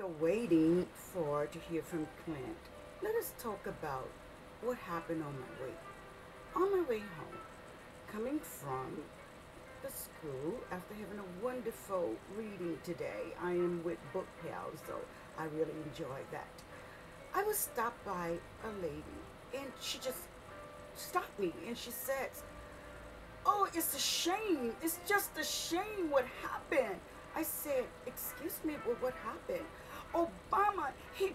while waiting to hear from Clint, let us talk about what happened on my way. On my way home, coming from the school after having a wonderful reading today. I am with book pals, so I really enjoy that. I was stopped by a lady, and she just stopped me, and she says, "Oh, it's a shame. It's just a shame what happened." I said, "Excuse me, but what happened?" Obama, he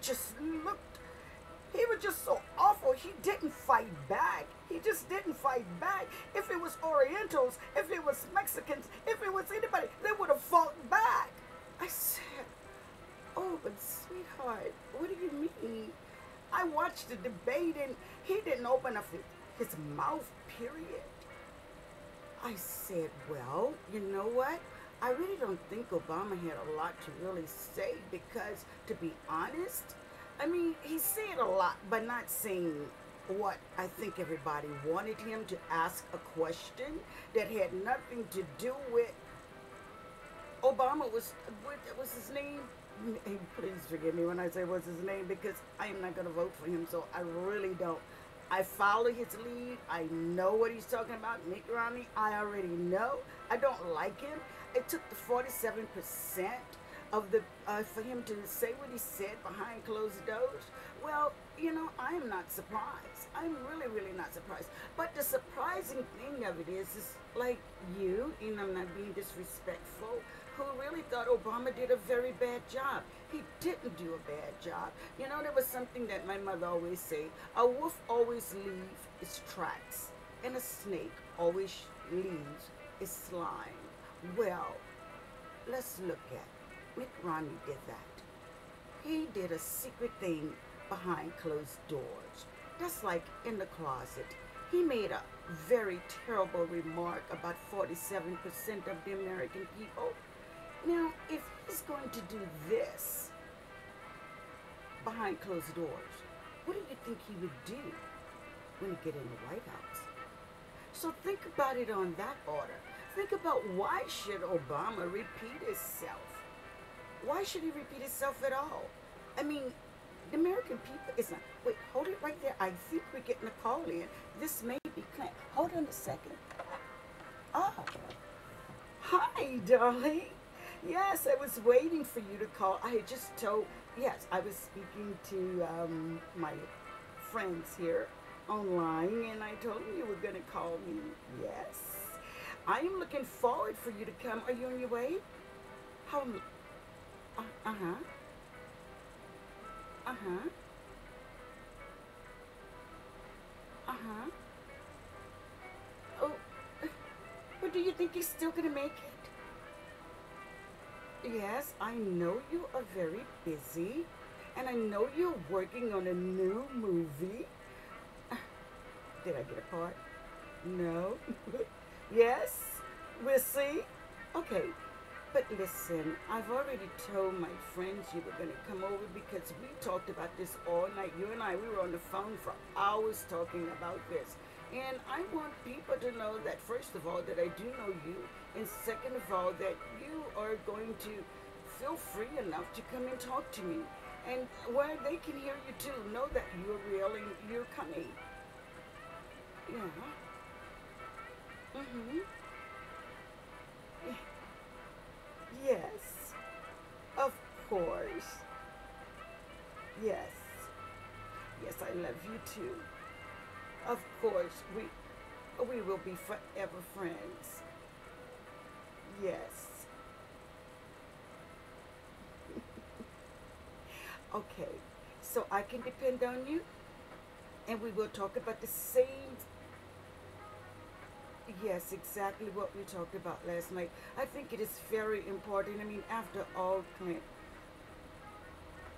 was just so awful. He didn't fight back. He just didn't fight back. If it was Orientals, if it was Mexicans, if it was anybody, they would have fought back. I said, "Oh, but sweetheart, what do you mean?" I watched the debate and he didn't open up his mouth, period. I said, "Well, you know what? I really don't think Obama had a lot to really say because, to be honest, I mean, he said a lot, but not saying what I think everybody wanted him to ask a question that had nothing to do with Obama. What was his name? Please forgive me when I say what's his name, because I am not going to vote for him, so I really don't. I follow his lead. I know what he's talking about. Mitt Romney, I already know. I don't like him. It took the 47% of the for him to say what he said behind closed doors. Well, you know, I am not surprised. I'm really, really not surprised. But the surprising thing of it is like you, and I'm not being disrespectful, who really thought Obama did a very bad job. He didn't do a bad job. You know, there was something that my mother always say, a wolf always leaves its tracks, and a snake always leaves its slime. Well, let's look at Mitt Romney did that. He did a secret thing behind closed doors. That's like in the closet. He made a very terrible remark about 47% of the American people. Now, if he's going to do this behind closed doors, what do you think he would do when he get in the White House? So think about it on that order. Think about, why should Obama repeat himself? Why should he repeat himself at all? I mean, the American people, it's not, wait, hold it right there. I think we're getting a call in. This may be Clint. Hold on a second. Oh, hi, darling. Yes, I was waiting for you to call. I had just told, yes, I was speaking to my friends here online, and I told them you were going to call me. Yes. I am looking forward for you to come. Are you on your way? How? Uh-huh. Uh-huh. Uh-huh. Oh, but do you think he's still going to make it? Yes, I know you are very busy, and I know you're working on a new movie. Did I get a part? No. Yes? We'll see? Okay. But listen, I've already told my friends you were going to come over because we talked about this all night. You and I, we were on the phone for hours talking about this. And I want people to know that, first of all, that I do know you. And second of all, that you are going to feel free enough to come and talk to me. And where they can hear you too, know that you're real and you're coming. Yeah. Mm-hmm. Yes. Of course. Yes. Yes, I love you too. Of course, we will be forever friends. Yes. Okay. So I can depend on you, and we will talk about the same. Yes, exactly what we talked about last night. I think it is very important. I mean, after all, Clint,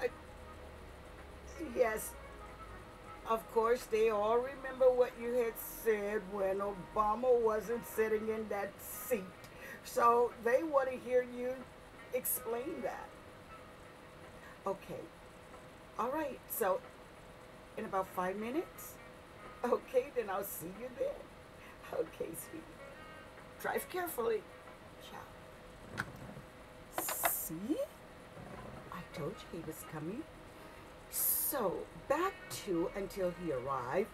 I, yes, of course, they all remember what you had said when Obama wasn't sitting in that seat. So they want to hear you explain that. Okay. All right. So in about 5 minutes? Okay, then I'll see you then. Okay, sweetie. Drive carefully. Ciao. See? I told you he was coming. So, back to until he arrived.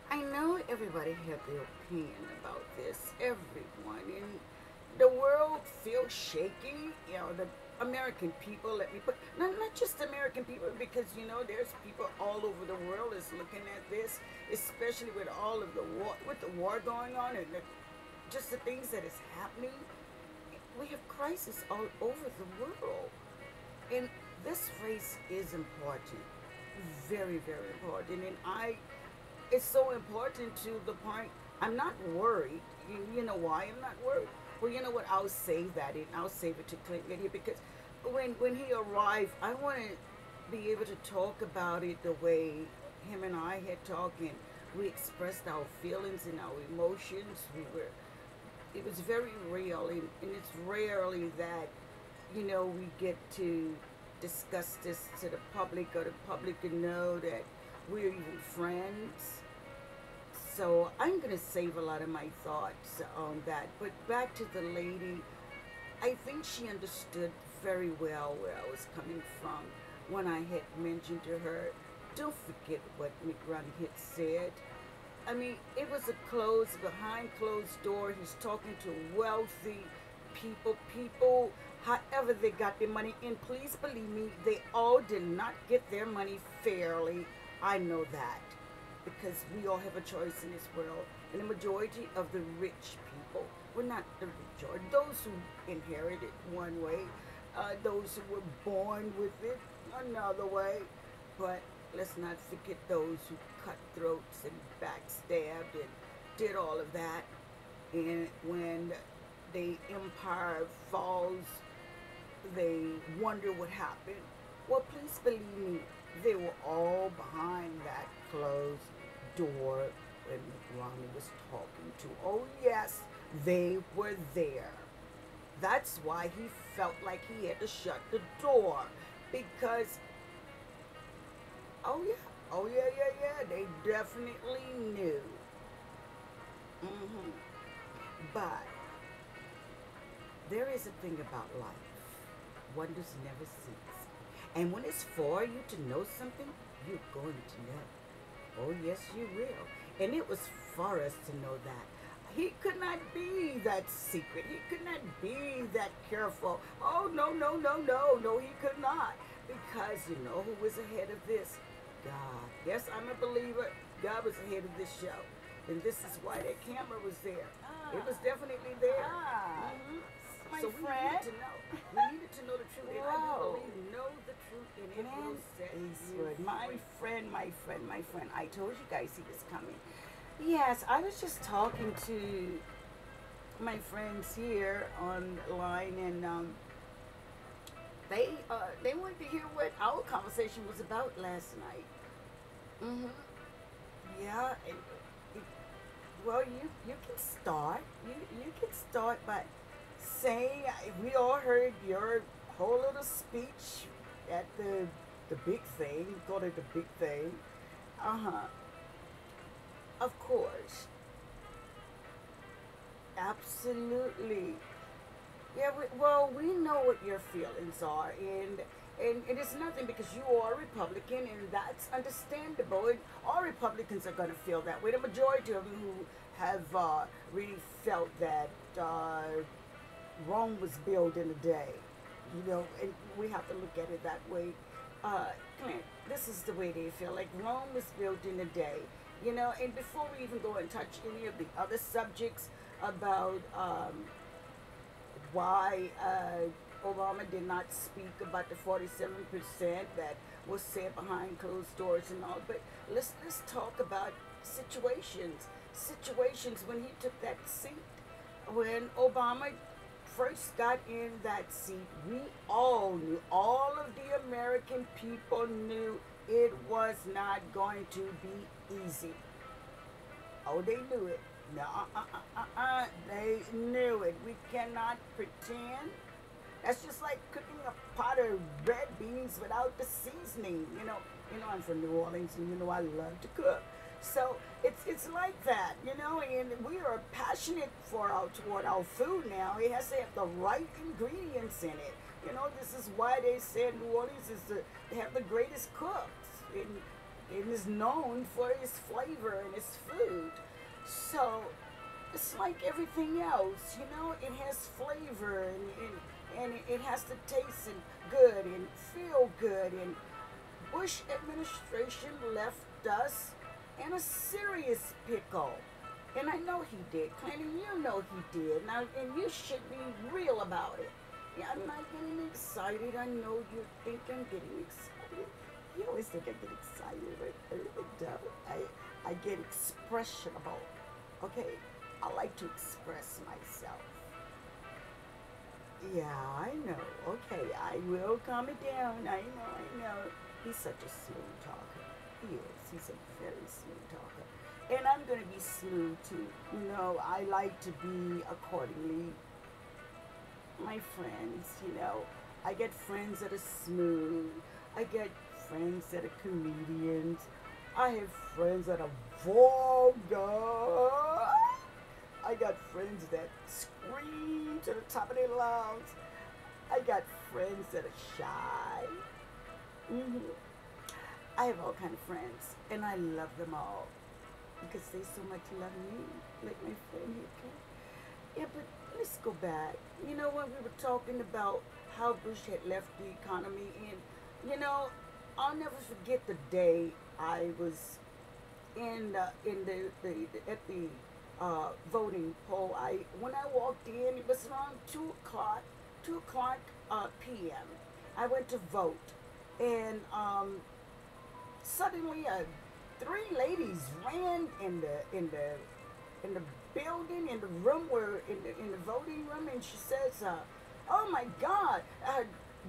I know everybody had their opinion about this. Everyone. And the world feels shaky. You know, the American people, let me put, not just American people, because, you know, there's people all over the world is looking at this, especially with all of the war going on and just the things that is happening. We have crisis all over the world. And this race is important. Very, very important. And it's so important to the point, I'm not worried. You know why I'm not worried? Well, you know what? I'll save that, and I'll save it to Clint here, because when he arrived, I want to be able to talk about it the way him and I had talked, and we expressed our feelings and our emotions. It was very real, and it's rarely that, you know, we get to discuss this to the public, or the public to know that we're even friends. So I'm going to save a lot of my thoughts on that. But back to the lady, I think she understood very well where I was coming from when I had mentioned to her, don't forget what Mitt Romney had said. I mean, it was behind closed door. He's talking to wealthy people, however they got their money. And please believe me, they all did not get their money fairly. I know that, because we all have a choice in this world. And the majority of the rich people, well, not the majority, those who inherited one way, those who were born with it another way. But let's not forget those who cut throats and backstabbed and did all of that. And when the empire falls, they wonder what happened. Well, please believe me, they were all behind that closed door when Mitt Romney was talking to. Oh yes, they were there. That's why he felt like he had to shut the door, because oh yeah, they definitely knew. But there is a thing about life. Wonders never cease. And when it's for you to know something, you're going to know. Oh yes, you will. And it was for us to know that. He could not be that secret. He could not be that careful. Oh, no, he could not. Because you know who was ahead of this? God. Yes, I'm a believer. God was ahead of this show. And this is why that camera was there. It was definitely there. My so friend. We needed to know. We needed to know the truth. And I do believe know the truth, and it will set Eastwood, you my friend. I told you guys he was coming. Yes, I was just talking to my friends here online, and they wanted to hear what our conversation was about last night. Yeah. Well, you can start. You can start by saying, we all heard your whole little speech at the big thing. You called it the big thing. Of course. Absolutely. Yeah, we know what your feelings are, and it's nothing, because you are a Republican, and that's understandable. And all Republicans are going to feel that way. The majority of them who have really felt that Rome was built in a day, you know, and we have to look at it that way. Clint, this is the way they feel, like Rome was built in a day, you know. And before we even go and touch any of the other subjects about why Obama did not speak about the 47% that was said behind closed doors and all, but let's talk about situations when he took that seat. When Obama first got in that seat, we all knew, all of the American people knew, it was not going to be easy. Oh, they knew it. No, they knew it. We cannot pretend. That's just like cooking a pot of red beans without the seasoning. You know, I'm from New Orleans, and you know I love to cook. So it's like that, you know, and we are passionate toward our food now. It has to have the right ingredients in it. You know, this is why they said New Orleans is they have the greatest cooks, and is known for its flavor and its food. So it's like everything else, you know, it has flavor and it has to taste and good and feel good. And Bush administration left us in a serious pickle. And I know he did. Clint, you know he did. Now, and you should be real about it. Yeah, I'm not getting excited. I know you think I'm getting excited. You always think I get excited, but I really don't. I get expressionable. Okay? I like to express myself. Yeah, I know. Okay, I will calm it down. I know. He's such a smooth talker. He is. He's a very smooth talker. And I'm going to be smooth too. You know, I like to be accordingly. My friends, you know, I get friends that are smooth. I get friends that are comedians. I have friends that are vulgar. I got friends that scream to the top of their lungs. I got friends that are shy. I have all kinds of friends, and I love them all because they so much love me, like my friend here. Yeah, but let's go back. You know, when we were talking about how Bush had left the economy, and you know, I'll never forget the day I was at the voting poll. When I walked in, it was around 2 o'clock p.m. I went to vote, and suddenly 3 ladies ran in the building, in the room where in the voting room, and she says, "Oh my God,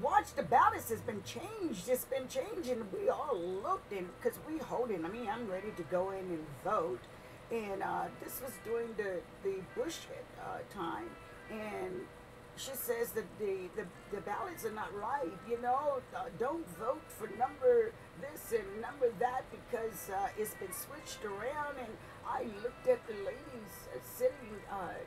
watch, the ballots has been changed. It's been changed." And we all looked, and because we holding, I mean, I'm ready to go in and vote, and this was during the Bush time, and she says that the ballots are not right. You know, don't vote for number this and number that because it's been switched around. And I looked at the ladies sitting,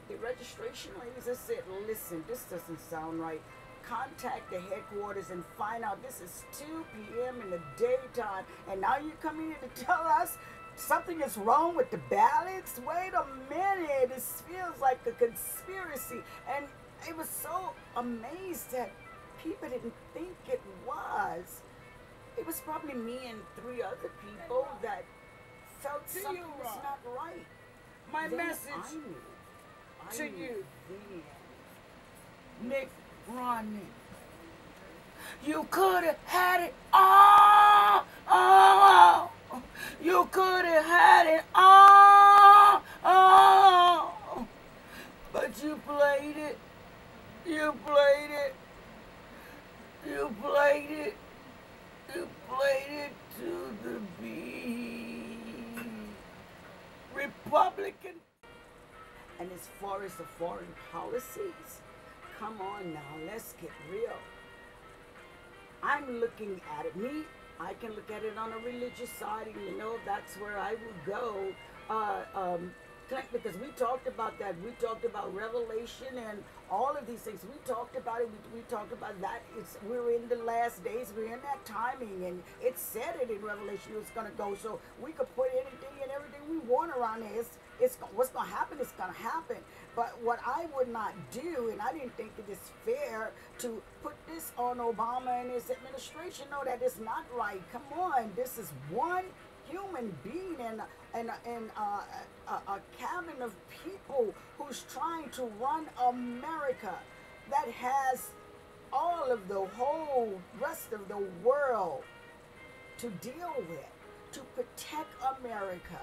the registration ladies. I said, "Listen, this doesn't sound right. Contact the headquarters and find out. This is 2 p.m. in the daytime, and now you're coming here to tell us something is wrong with the ballots? Wait a minute. This feels like a conspiracy." And I was so amazed that people didn't think it was. It was probably me and 3 other people that felt something was not right. My Then message I to knew you, then. Mitt Romney. You could have had it all. You could have had it all. But you played it. You played it. You played it. You played it to the beat. Republican. And as far as the foreign policies, come on now, let's get real. I'm looking at it. I can look at it on a religious side, and you know that's where I would go. Because we talked about that. We talked about Revelation and all of these things. We talked about it. We talked about that. We're in the last days. We're in that timing, and it said it in Revelation it was going to go. So we could put anything and everything we want around there. What's going to happen is going to happen. But what I would not do, and I didn't think it is fair to put this on Obama and his administration. No, that is not right. Come on, this is one human being and a cabin of people who's trying to run America that has all of the whole rest of the world to deal with, to protect America.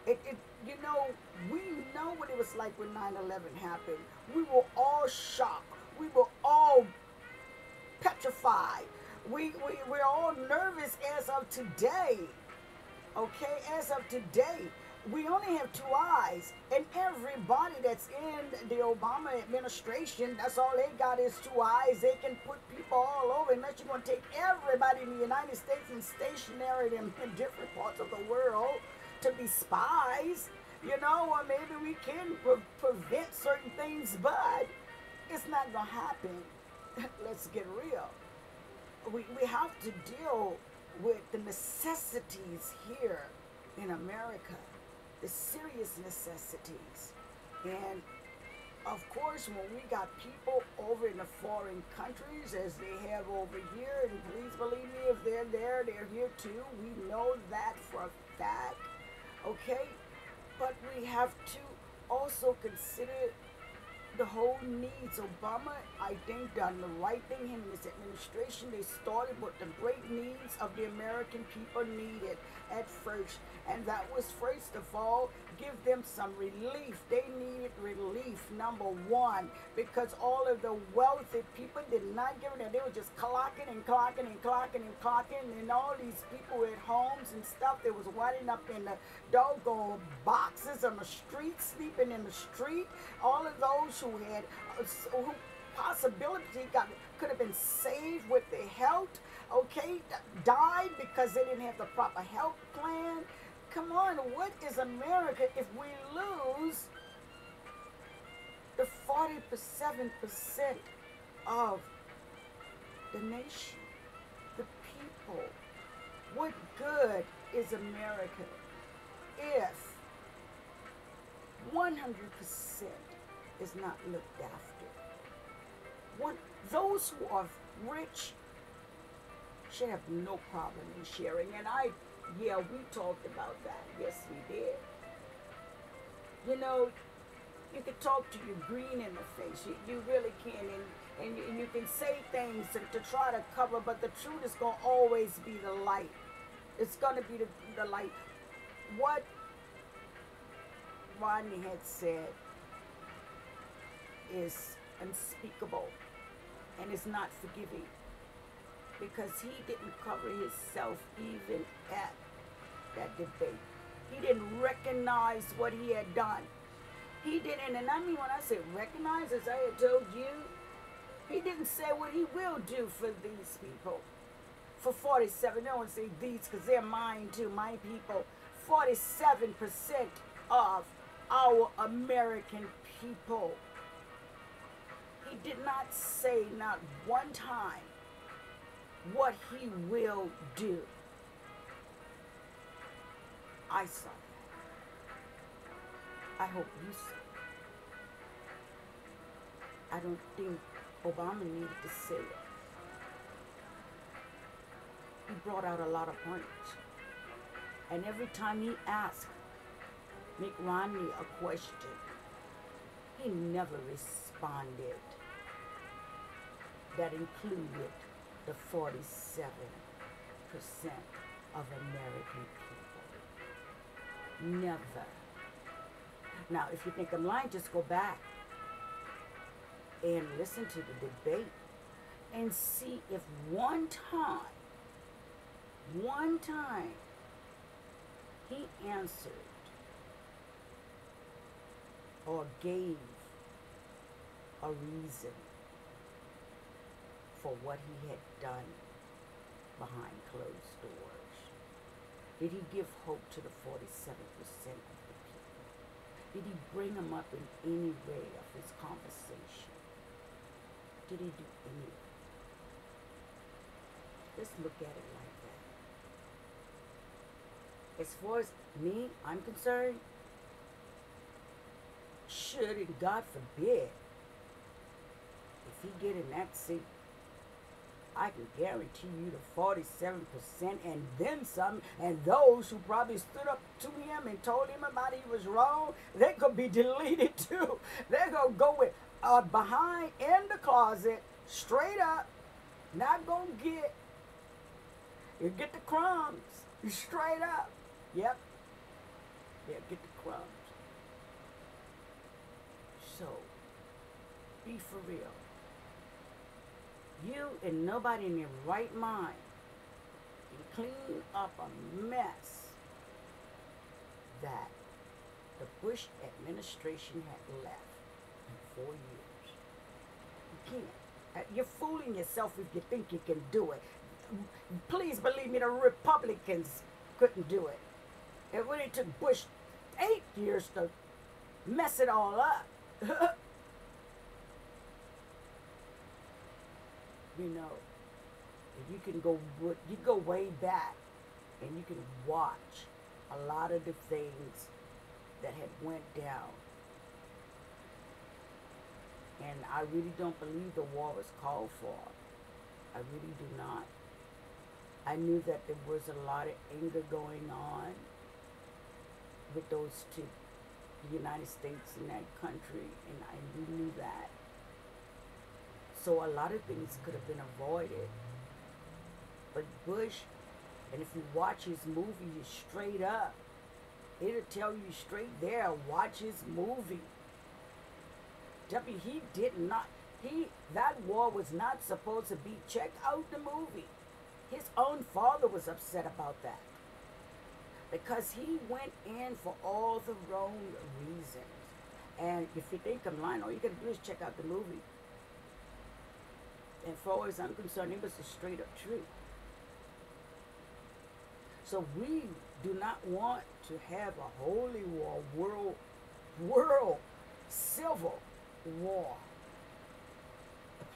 You know, we know what it was like when 9/11 happened. We were all shocked. We were all petrified. We're all nervous as of today. Okay, as of today, we only have 2 eyes, and everybody that's in the Obama administration, that's all they got is 2 eyes. They can put people all over, unless you're going to take everybody in the United States and stationary them in different parts of the world to be spies, you know, or maybe we can prevent certain things, but it's not going to happen. let's get real. We have to deal with the necessities here in America, the serious necessities. And of course, when we got people over in the foreign countries, as they have over here, and please believe me, if they're there, they're here too. We know that for a fact, okay? But we have to also consider the whole needs. Obama, I think, done the right thing. Him and his administration, they started what the great needs of the American people needed at first. And that was, first of all, give them some relief. They needed relief, number one, because all of the wealthy people did not give it. They were just clocking and clocking and clocking and clocking. And all these people at homes and stuff, they was winding up in the doggone boxes on the street, sleeping in the street. All of those who had who possibility could have been saved with their health, okay, died because they didn't have the proper health plan. Come on, what is America if we lose the 47% of the nation, the people? What good is America if 100% is not looked after? Those who are rich should have no problem in sharing. And yeah, we talked about that. Yes, we did. You know, you can talk to your green in the face. You really can. And you can say things to try to cover, but the truth is going to always be the light. It's going to be the light. What Rodney had said is unspeakable and is not forgiving, because he didn't cover himself even at that debate. He didn't recognize what he had done. He didn't, and I mean when I say recognize, as I had told you, he didn't say what he will do for these people. For 47, I don't want to say these because they're mine too, my people. 47% of our American people. He did not say not one time what he will do. I saw that. I hope you saw it. I don't think Obama needed to say it. He brought out a lot of points. And every time he asked Mitt Romney a question, he never responded. That included the 47% of American people. Never. Now, if you think I'm lying, just go back and listen to the debate and see if one time, he answered or gave a reason for what he had done behind closed doors. Did he give hope to the 47% of the people? Did he bring them up in any way of his conversation? Did he do any of it? Let's look at it like that. As far as me, I'm concerned, should, and God forbid, if he get in that seat, I can guarantee you the 47% and then some, and those who probably stood up to him and told him about he was wrong, they could be deleted too. They're going to go with behind in the closet, straight up, not going to you get the crumbs, straight up. Yep. Yeah, get the crumbs. So, be for real. You and nobody in their right mind can clean up a mess that the Bush administration had left in 4 years. You can't. You're fooling yourself if you think you can do it. Please believe me, the Republicans couldn't do it. It really took Bush 8 years to mess it all up. You know, and you can go way back, and you can watch a lot of the things that had went down. And I really don't believe the war was called for. I really do not. I knew that there was a lot of anger going on with those two, the United States and that country, and I knew that. So a lot of things could have been avoided. But Bush, and if you watch his movie, straight up, it'll tell you straight there, watch his movie. He did not, that war was not supposed to be. Check out the movie. His own father was upset about that. Because he went in for all the wrong reasons. And if you think I'm lying, all you gotta do is check out the movie. And as far as I'm concerned, it was the straight up truth. So we do not want to have a holy war, world civil war.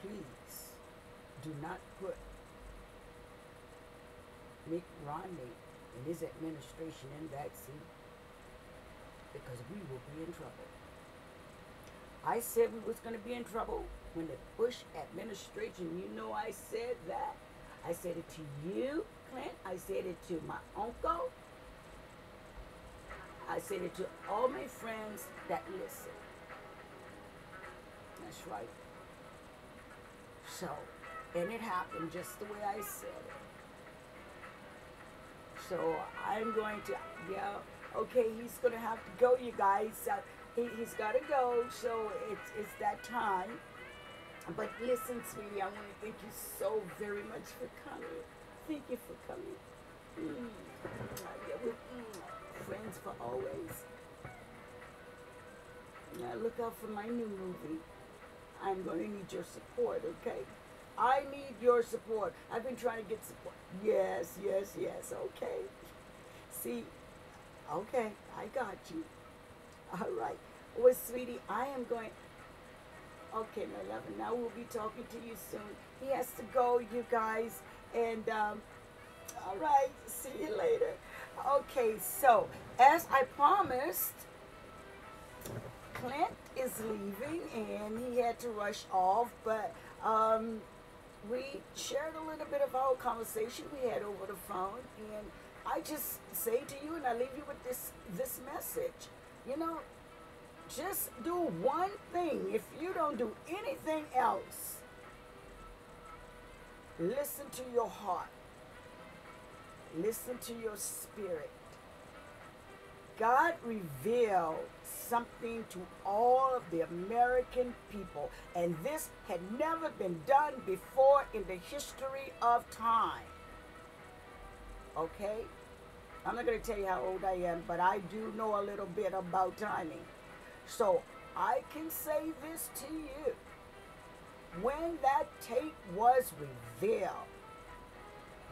Please do not put Mitt Romney and his administration in that seat, because we will be in trouble. I said we was going to be in trouble when the Bush administration, you know I said that. I said it to you, Clint. I said it to my uncle. I said it to all my friends that listen. That's right. So, and it happened just the way I said it. So I'm going to, yeah, okay, he's going to have to go, you guys. He's got to go, so it's that time. But listen, sweetie, I want to thank you so very much for coming. Thank you for coming. Yeah, we're friends for always. Now look out for my new movie. I'm going to need your support, okay? I need your support. I've been trying to get support. Yes, yes, yes, okay. See, okay, I got you. All right. Well, sweetie, I am going... Okay, my love, and now we'll be talking to you soon. He has to go, you guys. And, all right, see you later. Okay, so, as I promised, Clint is leaving, and he had to rush off, but we shared a little bit of our conversation we had over the phone, and I just say to you, and I leave you with this message, you know, just do one thing. If you don't do anything else, listen to your heart. Listen to your spirit. God revealed something to all of the American people, and this had never been done before in the history of time. Okay? I'm not going to tell you how old I am, but I do know a little bit about timing. So I can say this to you. When that tape was revealed,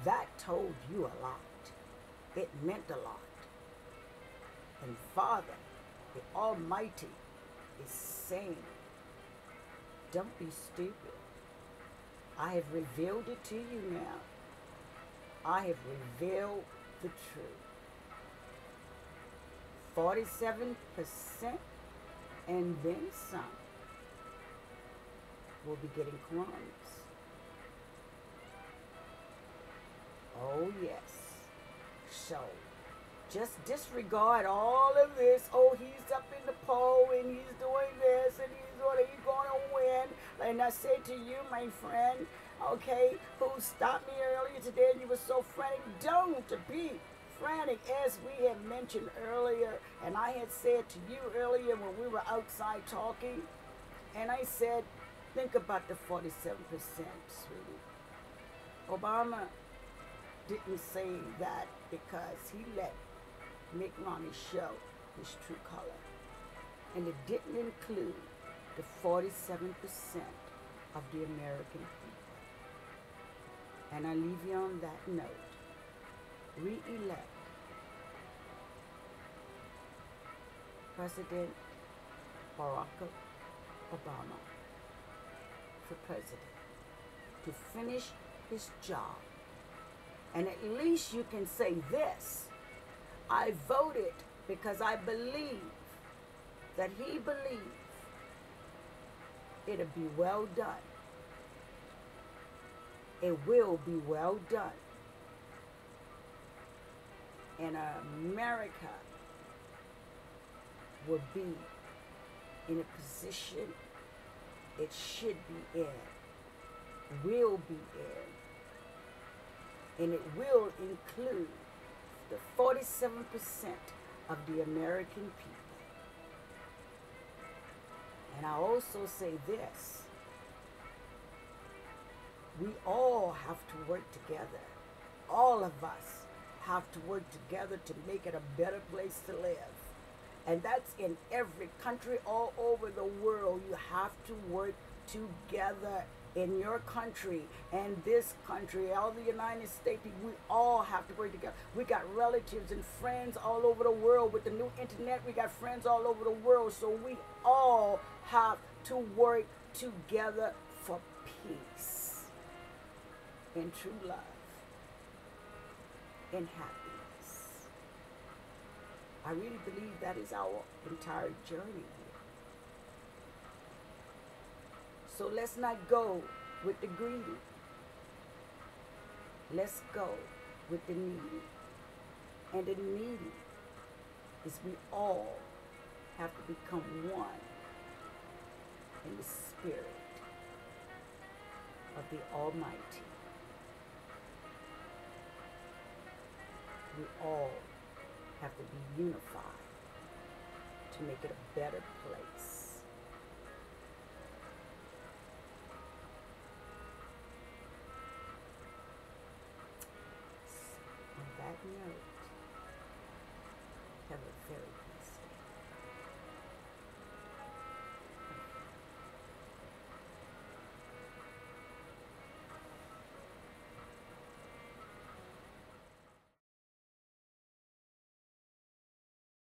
that told you a lot. It meant a lot. And Father, the Almighty, is saying, don't be stupid. I have revealed it to you now. I have revealed the truth. 47% and then some will be getting crumbs. Oh yes. So just disregard all of this. Oh, he's up in the poll and he's doing this and he's gonna win. And I said to you, my friend, okay, who stopped me earlier today and you were so frantic, don't be frantic, as we had mentioned earlier, and I had said to you earlier when we were outside talking, and I said, think about the 47%, sweetie. Obama didn't say that because he let Mitt Romney show his true color, and it didn't include the 47% of the American people. And I leave you on that note. Re-elect President Barack Obama for president. to finish his job. And at least you can say this: I voted because I believe that he believed it'll be well done. It will be well done. And America will be in a position it should be in, will be in, and it will include the 47% of the American people. And I also say this: we all have to work together. All of us have to work together to make it a better place to live. And that's in every country all over the world. You have to work together in your country and this country, all the United States. We all have to work together. We got relatives and friends all over the world. With the new internet, we got friends all over the world. So we all have to work together for peace and true love and happiness. I really believe that is our entire journey here. So let's not go with the greedy. Let's go with the needy. And the needy is we all have to become one in the spirit of the Almighty. We all have to be unified to make it a better place. So on that note, have a very